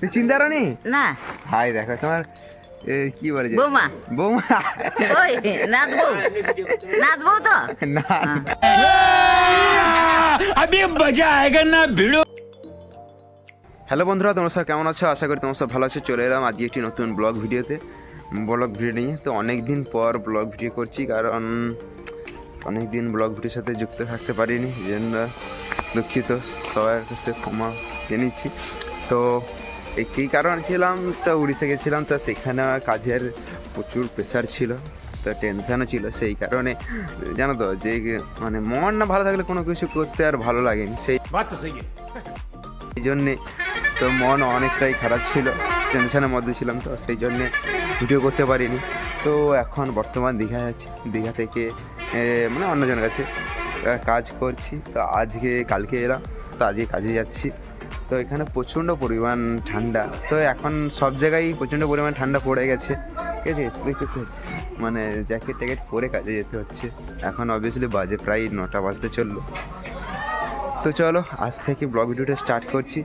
তুই চিন্তা রানি না হাই দেখো তোমার কি বলে যে বৌমা বৌমা ওই নাচবো তো না अभी मजा आएगा ना भिड़ो। হ্যালো বন্ধুরা, তোমরা সব কেমন আছো? আশা করি তোমরা সব ভালো আছো। চলে এলাম আজকে একটি নতুন ব্লগ ভিডিও নিয়ে। তো অনেক দিন পর ব্লগ ভিডিও করছি, কারণ অনেক দিন ব্লগ ভিডিওর সাথে যুক্ত থাকতে পারিনি, এই জন্য দুঃখিত। সবার কাছ থেকে ক্ষমা চেয়ে নিচ্ছি। তো এই কারণ ছিলাম, তো উড়িষ্যা গেছিলাম, তো সেখানে কাজের প্রচুর প্রেশার ছিল, তো টেনশানও ছিল। সেই কারণে জানো তো যে মানে মন না ভালো থাকলে কোনো কিছু করতে আর ভালো লাগেনি, সেই জন্যে তো মন অনেকটাই খারাপ ছিল, টেনশনের মধ্যে ছিলাম, তো সেই জন্যে ভিডিও করতে পারিনি। তো এখন বর্তমান দীঘা যাচ্ছি, দীঘা থেকে মানে অন্যজনের কাছে কাজ করছি। তো কালকে এলাম, তো আজকে কাজে যাচ্ছি। তো এখানে প্রচণ্ড পরিমাণ ঠান্ডা, তো এখন সব জায়গায় প্রচণ্ড পরিমাণ ঠান্ডা পড়ে গেছে, ঠিক আছে? দেখতে মানে জ্যাকেট ট্যাকেট পরে কাজে যেতে হচ্ছে। এখন অবভিয়াসলি বাজে প্রায় 9টা বাজতে চললো। তো চলো আজ থেকে ব্লগ ভিডিওটা স্টার্ট করছি।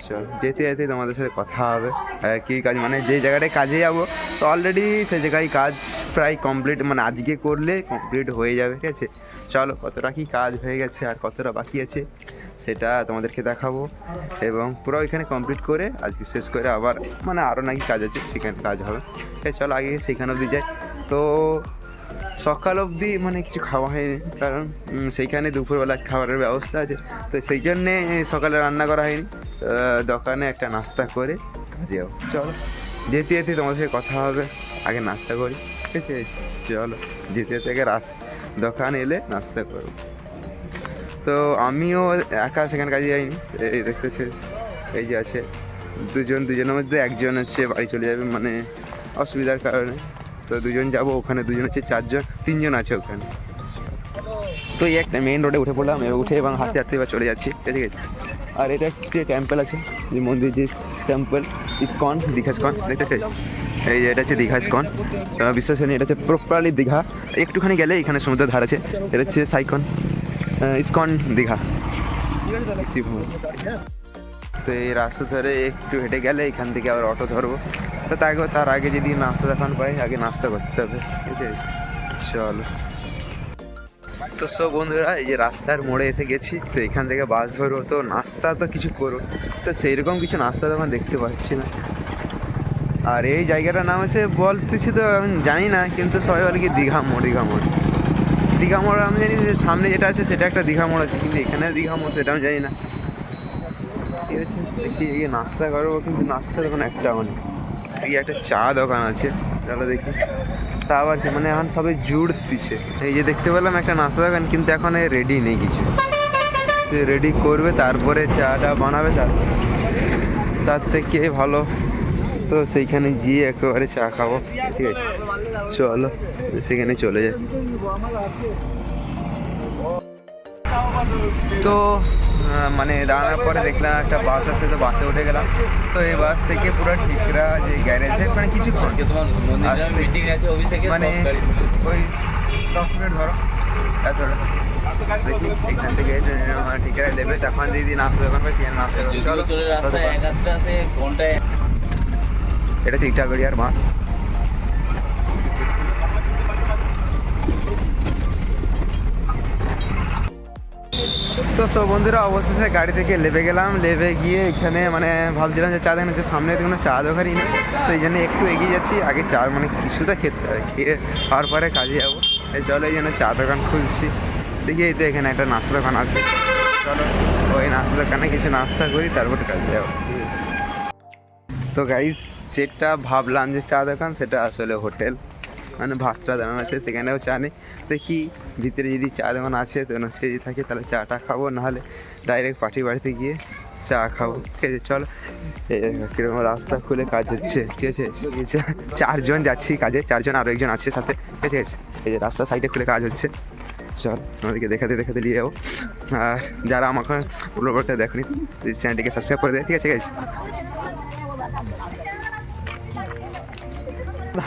চলো যেতে যেতে তোমাদের সাথে কথা হবে কী কাজ, মানে যে জায়গাটায় কাজে যাবো, তো অলরেডি সেই জায়গায় কাজ প্রায় কমপ্লিট, মানে আজকে করলে কমপ্লিট হয়ে যাবে, ঠিক আছে? চলো কতটা কী কাজ হয়ে গেছে আর কতটা বাকি আছে সেটা তোমাদেরকে দেখাবো, এবং পুরো এখানে কমপ্লিট করে আজকে শেষ করে আবার মানে আরও নাকি কাজ আছে, সেখানে কাজ হবে। ঠিক আছে, চলো আগে সেখানে অবধি যাই। তো সকাল অবধি মানে কিছু খাওয়া হয়নি, কারণ সেইখানে দুপুরবেলা খাবারের ব্যবস্থা আছে, তো সেই জন্যে সকালে রান্না করা হয়নি। দোকানে একটা নাস্তা করে কাজে যাবো। চলো যেতে যেতে তোমাদের সাথে কথা হবে, আগে নাস্তা করি, ঠিক আছে? চলো যেতে যেতে আগে দোকান এলে নাস্তা করবো। তো আমিও একা সেখানে কাজে যাইনি, এই দেখতেছিস এই যে আছে দুজনের মধ্যে একজন হচ্ছে বাড়ি চলে যাবে, মানে অসুবিধার কারণে। তো দুজন যাবো, ওখানে দুজন হচ্ছে 3জন আছে ওখানে। তো এই একটা মেইন রোডে উঠে পড়লাম, উঠে এবং হাঁটতে হাঁটতে এবার চলে যাচ্ছি, ঠিক আছে? আর এটা একটি টেম্পল আছে, যে মন্দির, যে টেম্পল ইসকন, দীঘা ইসকন, দেখতে চাইছি। এই যে এটা হচ্ছে দীঘা ইসকন বিশ্বসনীয়, এটা হচ্ছে প্রপারলি দীঘা। একটুখানি গেলে এখানে সমুদ্রের ধার আছে, এটা হচ্ছে সাইকন ইসকন দীঘা। তো এই রাস্তা ধরে একটু হেঁটে গেলে এখান থেকে আবার অটো ধরবো। তো তার আগে যদি নাস্তা দোকান পাই, আগে নাস্তা করতে হবে, ঠিক আছে? চলো। তো সব বন্ধুরা, এই যে রাস্তার মোড়ে এসে গেছি, তো এখান থেকে বাস ধরবো, তো নাস্তা তো কিছু করবো, তো সেইরকম কিছু নাস্তা দোকান দেখতে পাচ্ছি না। আর এই জায়গাটার নাম হচ্ছে বলতেছি তো আমি জানি না, কিন্তু সবাই বলে কি দীঘা মোড়। আমি জানি যে সামনে যেটা আছে সেটা একটা দীঘা মোড় আছে, কিন্তু এখানে দীঘা মোড় সেটা আমি জানি না। ঠিক আছে, দেখি এই নাস্তা করবো, কিন্তু নাস্তা দোকান একটাও নেই। এই একটা চা দোকান আছে, চলো দেখি। তা আবার কি, মানে এখন সবাই জুড় দিচ্ছে। এই যে দেখতে পেলাম একটা নাস্তা দোকান, কিন্তু এখন রেডি নেই কিছু, রেডি করবে তারপরে চাটা বানাবে, তার থেকে ভালো তো সেইখানে গিয়ে একেবারে চা খাবো, ঠিক আছে? চলো সেখানে চলে যাই। তো মানে দাঁড়ানোর পরে দেখলাম একটা বাস আছে, তো বাসে উঠে গেলাম। তো এই বাস থেকে পুরো ঠিকরা যে গ্যারেজে মানে কিছুক্ষণ মানে ওই 10 মিনিট ধরো, এতটা দেখি এখান থেকে ঠিকরা নেবে, তখন যদি নাস্তা দোকান পাই সেখানে নাস্তা করবো। এটা হচ্ছে ইটাগড়িয়ার বাস। তো সব বন্ধুরা অবশেষে গাড়ি থেকে নেমে গেলাম, নেমে গিয়ে এখানে মানে ভাবছিলাম যে চা দেখানো, যে সামনে কোনো চা দোকানই নেই, তো এই জন্য একটু এগিয়ে যাচ্ছি। আগে চা মানে কিছুটা খেতে হবে, খেয়ে খাওয়ার পরে কাজে যাবো। এই চলো এই জন্য চা দোকান খুঁজছি, দেখি এই তো এখানে একটা নাস্তা দোকান আছে, চলো ওই নাস্তা দোকানে কিছু নাস্তা করি, তারপরে কাজে যাবো। তো গাইস, যেটা ভাবলাম যে চা দোকান, সেটা আসলে হোটেল, মানে ভাতটা দাঁড়ানো আছে, সেখানেও চা নেই। দেখি ভিতরে যদি চা দোকান আছে, তো সে যদি থাকে তাহলে চাটা খাবো, নাহলে ডাইরেক্ট পার্টির বাড়িতে গিয়ে চা খাবো, ঠিক আছে? চলো কিরকম রাস্তা খুলে কাজ হচ্ছে, ঠিক আছে? 4জন যাচ্ছি কাজে, 4জন, আরও একজন আছে সাথে, ঠিক আছে? এই যে রাস্তা সাইডে খুলে কাজ হচ্ছে, চল আমাদেরকে দেখাতে নিয়ে যাবো। আর যারা আমাকে ব্লগটা দেখনি, চ্যানেলটিকে সাবস্ক্রাইব করে দেয়, ঠিক আছে গাইস?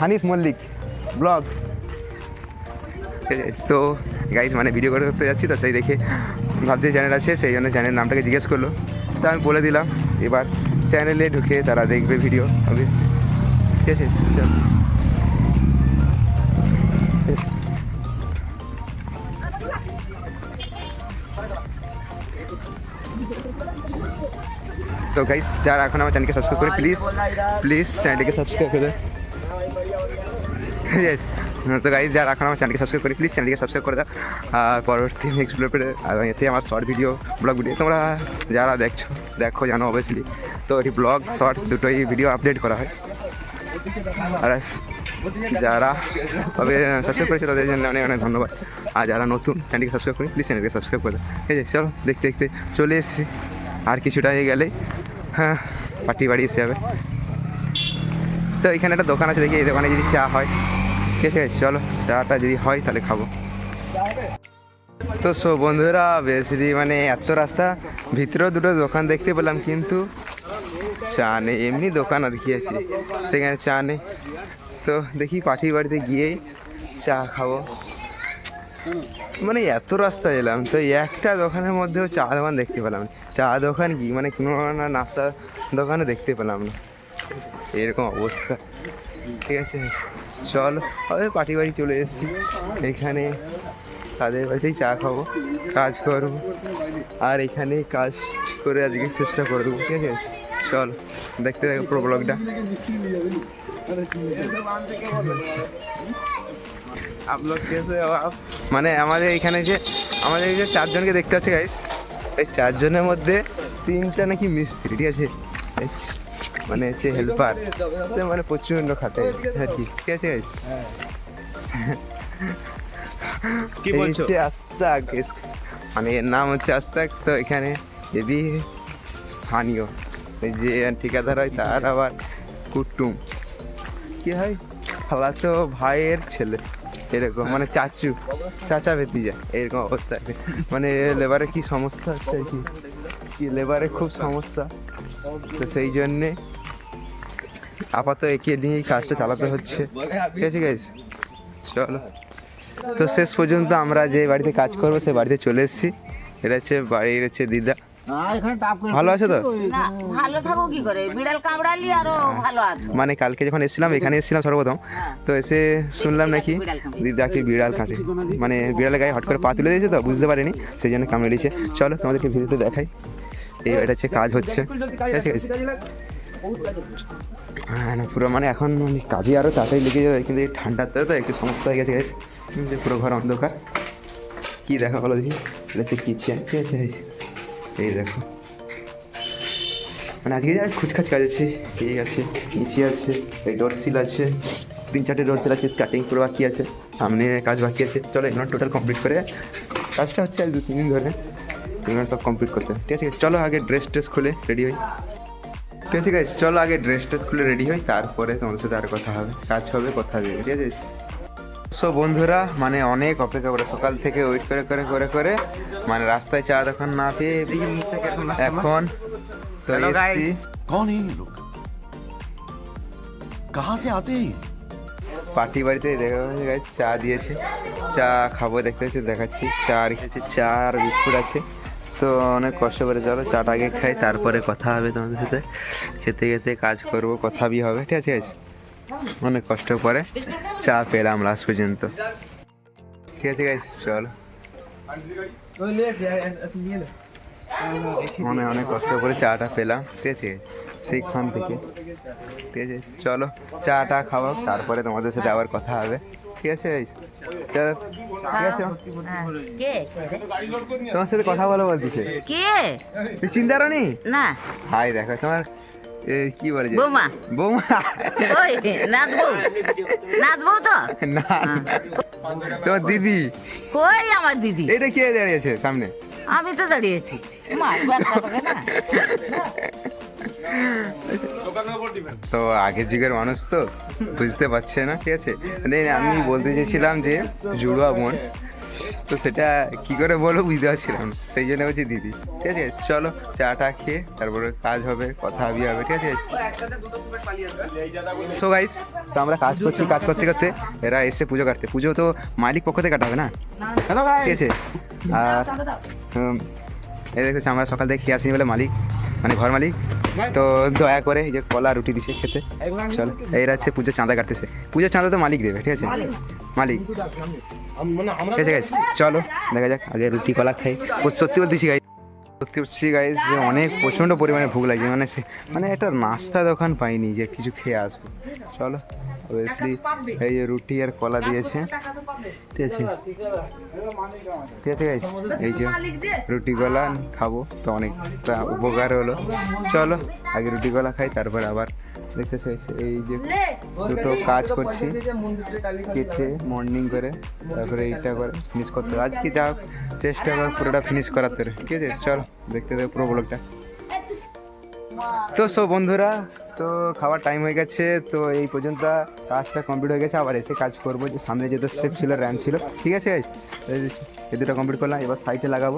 হানিফ মল্লিক ব্লগ। তো গাইজ মানে ভিডিও করতে যাচ্ছি, তো সেই দেখে ভাবছি চ্যানেল আছে, সেই জন্য চ্যানেল নামটাকে জিজ্ঞেস করলো, তো আমি বলে দিলাম। এবার চ্যানেলে ঢুকে তারা দেখবে ভিডিও হবে, ঠিক আছে? চল তো গাইস, যারা এখন আমার চ্যানেলকে সাবস্ক্রাইব করে প্লিজ চ্যানেলটিকে সাবস্ক্রাইব করে Yes. তো গাইস, যারা এখন আমার চ্যানেলকে সাবস্ক্রাইব করে প্লিজ চ্যানেলটিকে সাবস্ক্রাইব করে দাও। আর পরবর্তী নেক্সট ব্লগে এতে আমার শর্ট ভিডিও, ব্লগ ভিডিও তোমরা যারা দেখো জানো অবভিয়াসলি। তো এটি ব্লগ শর্ট দুটোই ভিডিও আপডেট করা হয়। আর যারা তবে সাবস্ক্রাইব করেছে তাদের জন্য অনেক অনেক ধন্যবাদ। আর যারা নতুন চ্যানেলকে সাবস্ক্রাইব করি প্লিজ চ্যানেলকে সাবস্ক্রাইব করে দাও, ঠিক আছে? চলো দেখতে দেখতে চলে এসেছি, আর কিছুটা হয়ে গেলে হ্যাঁ পার্টি বাড়ি এসে যাবে। তো এখানে একটা দোকান আছে, দেখি এই দোকানে যদি চা হয়, ঠিক আছে? চলো চাটা যদি হয় তাহলে খাবো। তো সো বন্ধুরা, বেসিক্যালি মানে এত রাস্তা ভিতরেও দুটো দোকান দেখতে পেলাম, কিন্তু চা নেই। এমনি দোকান আর কি আছে, সেখানে চা নেই। তো দেখি পার্টির বাড়িতে গিয়েই চা খাবো। মানে এত রাস্তা এলাম, তো একটা দোকানের মধ্যেও চা দোকান দেখতে পেলাম না। চা দোকান কি মানে কোনো নাস্তা দোকানও দেখতে পেলাম না, এরকম অবস্থা, ঠিক আছে? চলো হবে পার্টি বাড়ি চলে এসেছি, এখানে তাদের বাড়িতেই চা খাবো, কাজ করবো, আর এখানে কাজ করে আজকে চেষ্টা করে দেবো, ঠিক আছে? চল দেখতে থাকো পুরো ব্লগটা। মানে আমাদের এখানে যে আমাদের এই যে 4 জনকে দেখতে পাচ্ছি গাইস, এই 4 জনের মধ্যে 3টা নাকি মিস্ত্রি, ঠিক আছে? মানে হচ্ছে হেল্পার, মানে প্রচন্ড খাটে, হ্যাঁ ঠিক আছে গাইস? কি বলছো? আস্তাক, মানে এর নাম হচ্ছে আস্তাক। তো এখানে এবি স্থানীয় এই যে ঠিকাদার হয়, তার আবার কুটুম কি হয়, খালাতো ভাইয়ের ছেলে, এরকম মানে চাচা ভেতিজা, এরকম অবস্থা। মানে লেবারের কি সমস্যা হচ্ছে আর কি লেবারের খুব সমস্যা, তো সেই জন্যে আপাতত একে নিয়েই কাজটা চালাতে হচ্ছে, ঠিক আছে গাইস? চলো, তো শেষ পর্যন্ত আমরা যে বাড়িতে কাজ করবো সেই বাড়িতে চলে এসেছি। এটা হচ্ছে বাড়ির হচ্ছে দিদা। ভালো আছে তো? না, ভালো থাকো কি করে, বিড়াল কামড়ালি আরো ভালো আছে। মানে কালকে যখন এসেছিলাম, এখানে এসেছিলাম সর্বপ্রথম, তো এসে শুনলাম নাকি দিদাকে বিড়াল কাটে, মানে বিড়ালের গায়ে হট করে পা তুলে দিয়েছে, তো বুঝতে পারিনি, সেই জন্য কামড়ে দিয়েছে। চলো তোমাদেরকে ভিডিওতে দেখাই, এটা হচ্ছে কাজ হচ্ছে, ঠিক আছে? হ্যাঁ না, পুরো মানে এখন কাজে আরও তাড়াতাড়ি লেগে যাবে, কিন্তু এই ঠান্ডাতে তো একটু সমস্যা হয়ে গেছে গাইস। পুরো ঘর অন্ধকার, কী দেখা হলো দেখি, এটা হচ্ছে কিচেন, ঠিক আছে? এই দেখো, মানে আজকে খুচখাচ কাজ আছে, এই আছে, নিচে আছে, এই ডোরসিল আছে, 3-4টে ডোরসিল আছে, স্কার্টিং পুরো বাকি আছে, সামনে কাজ বাকি আছে। চলো এগুলো টোটাল কমপ্লিট করে, কাজটা হচ্ছে আর 2-3 দিন ধরে, এগুলো সব কমপ্লিট করতে, ঠিক আছে? চলো আগে ড্রেস খুলে রেডি হই, ঠিক আছে গাইস? চলো আগে ড্রেস খুলে রেডি হই, তারপরে তোমাদের সাথে আর কথা হবে, কাজ হবে, কথা হবে, ঠিক আছে? সো বন্ধুরা, মানে অনেক অপেক্ষা করে সকাল থেকে ওয়েট করে মানে রাস্তায় চা দোকান না পেয়ে এখন তো এসছি। कौन है ये लोग? कहाँ से आते हैं? পার্টি বাড়িতে দেখা হয়েছে গাইস, চা দিয়েছে, চা খাবো, দেখতে হচ্ছে দেখাচ্ছি। চা রেখেছে, চা আর বিস্কুট আছে। তো অনেক কষ্ট করে, চলো চাটা আগে খাই, তারপরে কথা হবে তোমাদের সাথে। খেতে খেতে কাজ করবো, কথা বি হবে, ঠিক আছে গাইস? অনেক কষ্ট করে চা পেলাম লাস্ট পর্যন্ত, ঠিক আছে গাইস? চলো, মানে অনেক কষ্ট করে চাটা পেলাম, ঠিক আছে? সেইখান থেকে, ঠিক আছে? চলো চাটা খাবো, তারপরে তোমাদের সাথে আবার কথা হবে, ঠিক আছে গাইস? চলো, ঠিক আছে? কে তোমার সাথে কথা বলো বলতেছে, কে? তুই চিন্তা করনি? না, হাই দেখো তোমার কি বলে যে বৌমা। বৌমা ওই নাচবো তো না, তোমার দিদি। কই আমার দিদি? এটা কে দাঁড়িয়েছে সামনে? আমি তো দাঁড়িয়েছি। তো আগের যুগের মানুষ তো বুঝতে পারছে না, ঠিক আছে? আমি বলতে চেয়েছিলাম যে জুড়ুয়া বোন, তো সেটা কি করে বলো বুঝতে পারছিলাম না, সেই জন্য বলছি দিদি, ঠিক আছে? চলো চাটা খেয়ে তারপরে কাজ হবে, কথা হবে, ঠিক আছে? সো গাইস, তো আমরা কাজ করছি, কাজ করতে করতে এরা এসে পুজো কাটতে। পুজো তো মালিক পক্ষ থেকে কাটা হবে না, ঠিক আছে? আর এই দেখছি আমরা সকাল থেকে খেয়ে আসিনি বলে মালিক মানে ঘর মালিক তো দয়া করে এই যে কলা রুটি দিছে খেতে। চলো এরা হচ্ছে পুজোর চাঁদা কাটতেছে, পুজোর চাঁদা তো মালিক দেবে, ঠিক আছে মালিক, ঠিক আছে চলো দেখা যাক আগে রুটি কলা খাই। ও সত্যি বলতেছি গাইজ, সত্যি বলছি গাইজ যে অনেক প্রচণ্ড পরিমাণে ভুক লাগছে, মানে একটা নাস্তা দোকান পাইনি যে কিছু খেয়ে আসবো। চলো অবভিয়াসলি এই যে রুটি আর কলা দিয়েছে, ঠিক আছে ঠিক আছে গাইজ, এই যে রুটি কলা খাবো তো অনেকটা উপকার হলো। চলো আগে রুটি কলা খাই তারপর আবার দেখতে চাইছি এই যে দুটো কাজ করছি কেটে মর্নিং করে, তারপরে এইটা করে ফিনিশ করতে হবে। আজকে যা চেষ্টা কর পুরোটা ফিনিশ করাতে, ঠিক আছে চল দেখতে দেবো পুরো ব্লগটা। তো সো বন্ধুরা, তো খাওয়ার টাইম হয়ে গেছে, তো এই পর্যন্ত কাজটা কমপ্লিট হয়ে গেছে। আবার এসে কাজ করবো, যে সামনে যেহেতু স্টেপ ছিল র্যাম্প ছিল, ঠিক আছে এই দুটো কমপ্লিট করলাম, এবার সাইডে লাগাবো।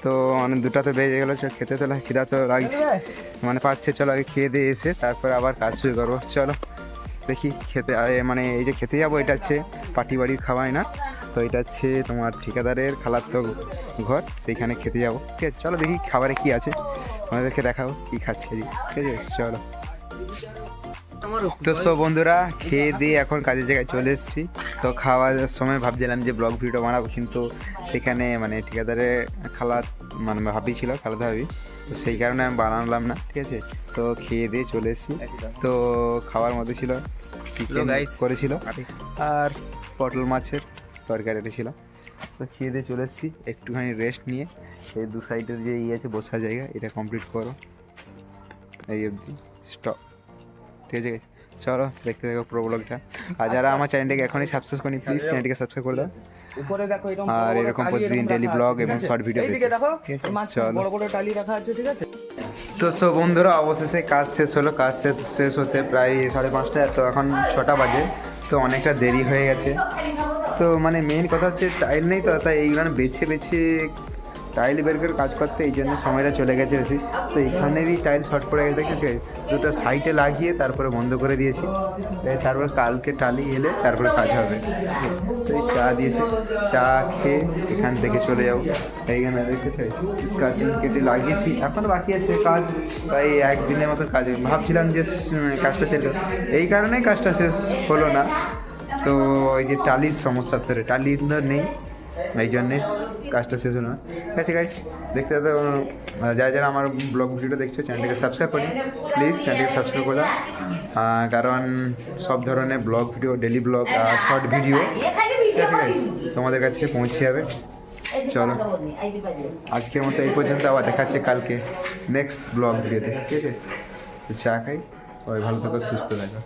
তো অনেক দুটা তো বেজে গেলো, খেতে তো খিদা তো লাগছে মানে পাচ্ছে। চলো আগে খেয়ে দিয়ে এসে তারপর আবার কাজ শুরু করবো। চলো দেখি খেতে মানে এই যে খেতে যাবো, এটা হচ্ছে পার্টি বাড়ির খাওয়াই না, তো এটা হচ্ছে তোমার ঠিকাদারের খালাতো ঘর, সেইখানে খেতে যাবো, ঠিক আছে চলো দেখি খাবারে কি আছে আমাদেরকে দেখাবো কি খাচ্ছে, ঠিক আছে চলো। তো সব বন্ধুরা খেয়ে দিয়ে এখন কাজের জায়গায় চলে এসেছি। তো খাওয়ার সময় ভাবছিলাম যে ব্লগ ভিডিও বানাবো, কিন্তু সেখানে মানে ঠিকাদারের খালা মানে ভাবি ছিল, খালাদা ভাবি, তো সেই কারণে আমি বানালাম না, ঠিক আছে। তো খেয়ে দিয়ে চলে এসেছি। তো খাওয়ার মধ্যে ছিল চিকেন করেছিল আর পটল মাছের তরকারিটা ছিল। তো খেয়ে দিয়ে চলে এসেছি, একটুখানি রেস্ট নিয়ে এই দু সাইডের যে ইয়ে আছে বসার জায়গা, এটা কমপ্লিট করো এই অবধি স্টপ, ঠিক আছে চলো দেখতে দেখো পুরো ব্লগটা। আর যারা আমার চ্যানেলটাকে এখনই সাবস্ক্রাইব করেনি প্লিজ চ্যানেলটিকে সাবস্ক্রাইব করে দাও, আর এরকম প্রতিদিন ডেইলি ব্লগ এবং শর্ট ভিডিও চলো। তো সব বন্ধুরা অবশেষে কাজ শেষ হলো, কাজ শেষ হতে প্রায় 5:30, তো এখন 6টা বাজে, তো অনেকটা দেরি হয়ে গেছে। তো মানে মেইন কথা হচ্ছে টাইল নেই, তো তাই এইগুলো বেছে বেছে টাইল বের করে কাজ করতে এই জন্য সময়টা চলে গেছে বেশি। তো এখানেরই টাইল শর্ট পড়ে গেছে, দেখেছি দুটো সাইডে লাগিয়ে তারপরে বন্ধ করে দিয়েছি, তারপরে কালকে টালি এলে তারপরে কাজ হবে। তো এই চা দিয়েছে, চা খেয়ে এখান থেকে চলে যাবো। এইখানে দেখেছি স্কার্টিং কেটে লাগিয়েছি, এখনও বাকি আছে কাজ, প্রায় একদিনের মতো কাজ। ভাবছিলাম যে কাজটা শেষ করব, এই কারণেই কাজটা শেষ হলো না। তো এই যে টালির সমস্যা, ধরে টালি নেই, এই জন্যে কাজটা শেষ হলো না। ঠিক আছে গাইস, দেখতে তো যারা যারা আমার ব্লগ ভিডিওটা দেখছো চ্যানেলটাকে সাবস্ক্রাইব করি প্লিজ, চ্যানেলটাকে সাবস্ক্রাইব করে দাও, কারণ সব ধরনের ব্লগ ভিডিও, ডেলি ব্লগ আর শর্ট ভিডিও, ঠিক আছে গাইস, তোমাদের কাছে পৌঁছে যাবে। চলো আজকের মতো এই পর্যন্ত, আবার দেখাচ্ছে কালকে নেক্সট ব্লগ ভিডিওতে, ঠিক আছে। চা খাই, সবাই ভালো থাকো, সুস্থ থাকো।